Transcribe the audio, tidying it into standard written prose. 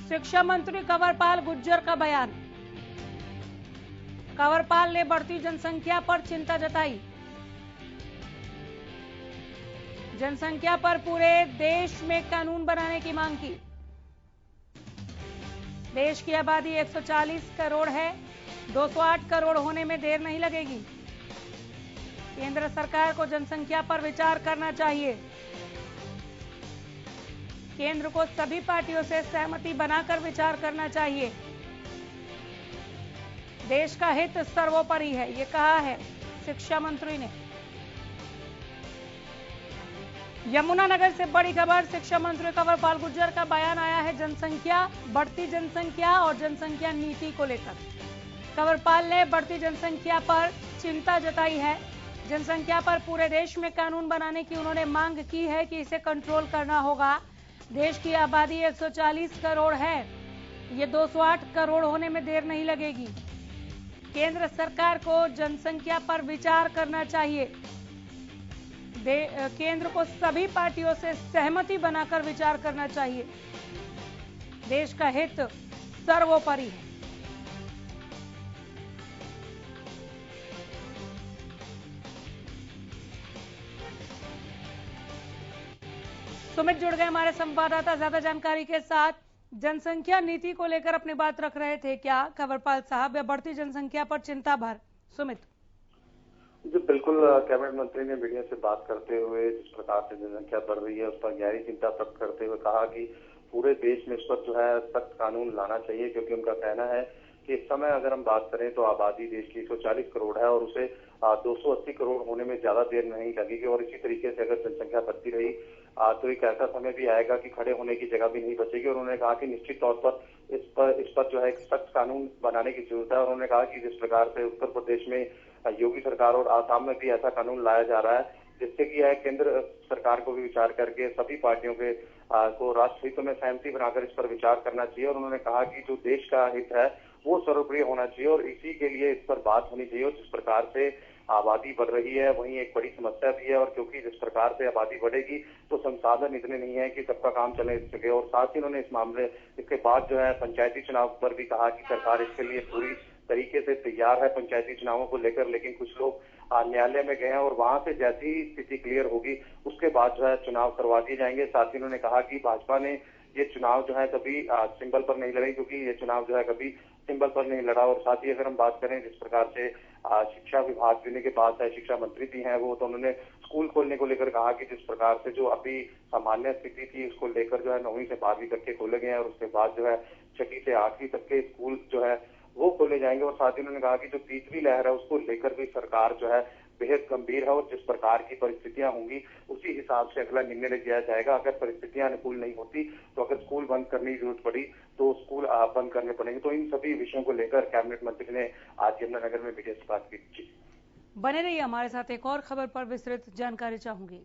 शिक्षा मंत्री कंवरपाल गुर्जर का बयान। कंवरपाल ने बढ़ती जनसंख्या पर चिंता जताई। जनसंख्या पर पूरे देश में कानून बनाने की मांग की। देश की आबादी 140 करोड़ है, 208 करोड़ होने में देर नहीं लगेगी। केंद्र सरकार को जनसंख्या पर विचार करना चाहिए। केंद्र को सभी पार्टियों से सहमति बनाकर विचार करना चाहिए। देश का हित सर्वोपरि है, ये कहा है शिक्षा मंत्री ने। यमुनानगर से बड़ी खबर, शिक्षा मंत्री कंवरपाल गुर्जर का बयान आया है बढ़ती जनसंख्या और जनसंख्या नीति को लेकर। कंवरपाल ने बढ़ती जनसंख्या पर चिंता जताई है। जनसंख्या पर पूरे देश में कानून बनाने की उन्होंने मांग की है कि इसे कंट्रोल करना होगा। देश की आबादी 140 करोड़ है, ये 208 करोड़ होने में देर नहीं लगेगी। केंद्र सरकार को जनसंख्या पर विचार करना चाहिए। केंद्र को सभी पार्टियों से सहमति बनाकर विचार करना चाहिए। देश का हित सर्वोपरि है। सुमित जुड़ गए हमारे संवाददाता ज्यादा जानकारी के साथ। जनसंख्या नीति को लेकर अपनी बात रख रहे थे क्या कंवरपाल साहब, या बढ़ती जनसंख्या पर चिंता भर? सुमित जी बिल्कुल, कैबिनेट मंत्री ने मीडिया से बात करते हुए जिस प्रकार से जनसंख्या बढ़ रही है उस पर गहरी चिंता व्यक्त करते हुए कहा कि पूरे देश में इस पर जो है सख्त कानून लाना चाहिए, क्योंकि उनका कहना है कि इस समय अगर हम बात करें तो आबादी देश की 140 करोड़ है और उसे 280 करोड़ होने में ज्यादा देर नहीं लगेगी। और इसी तरीके से अगर जनसंख्या बढ़ती रही तो एक ऐसा समय भी आएगा कि खड़े होने की जगह भी नहीं बचेगी। और उन्होंने कहा कि निश्चित तौर पर इस पर जो है एक सख्त कानून बनाने की जरूरत है। और उन्होंने कहा कि जिस प्रकार से उत्तर प्रदेश में योगी सरकार और आसाम में भी ऐसा कानून लाया जा रहा है जिससे कि केंद्र सरकार को भी विचार करके सभी पार्टियों के को राष्ट्र हित में सहमति बनाकर इस पर विचार करना चाहिए। और उन्होंने कहा कि जो देश का हित है वो सर्वोपरि होना चाहिए और इसी के लिए इस पर बात होनी चाहिए। और जिस प्रकार से आबादी बढ़ रही है वहीं एक बड़ी समस्या भी है, और क्योंकि जिस प्रकार से आबादी बढ़ेगी तो संसाधन इतने नहीं है कि सबका काम चले सके। और साथ ही उन्होंने इस मामले इसके बाद जो है पंचायती चुनाव पर भी कहा कि सरकार इसके लिए पूरी तरीके से तैयार है पंचायती चुनावों को लेकर। लेकिन कुछ लोग न्यायालय में गए हैं और वहां से जैसी स्थिति क्लियर होगी उसके बाद जो है चुनाव करवा दिए जाएंगे। साथ ही उन्होंने कहा कि भाजपा ने ये चुनाव जो है कभी सिंबल पर नहीं लड़ी, क्योंकि ये चुनाव जो है कभी सिंबल पर नहीं लड़ा। और साथ ही अगर हम बात करें जिस प्रकार से शिक्षा विभाग देने के पास है, शिक्षा मंत्री भी हैं वो, तो उन्होंने स्कूल खोलने को लेकर कहा कि जिस प्रकार से जो अभी सामान्य स्थिति थी उसको लेकर जो है 9वीं से 12वीं तक के खोले गए हैं और उसके बाद जो है 6ठी से 8वीं तक के स्कूल जो है वो खोले जाएंगे। और साथ ही उन्होंने कहा कि जो तीसरी लहर है उसको लेकर भी सरकार जो है बेहद गंभीर है और जिस प्रकार की परिस्थितियां होंगी उसी हिसाब से अगला निर्णय लिया जाएगा। अगर परिस्थितियां अनुकूल नहीं होती तो अगर स्कूल बंद करने की जरूरत पड़ी तो स्कूल बंद करने पड़ेंगे। तो इन सभी विषयों को लेकर कैबिनेट मंत्री ने आज यमुनानगर में मीडिया से बात की। बने रहिए हमारे साथ, एक और खबर पर विस्तृत जानकारी चाहूंगी।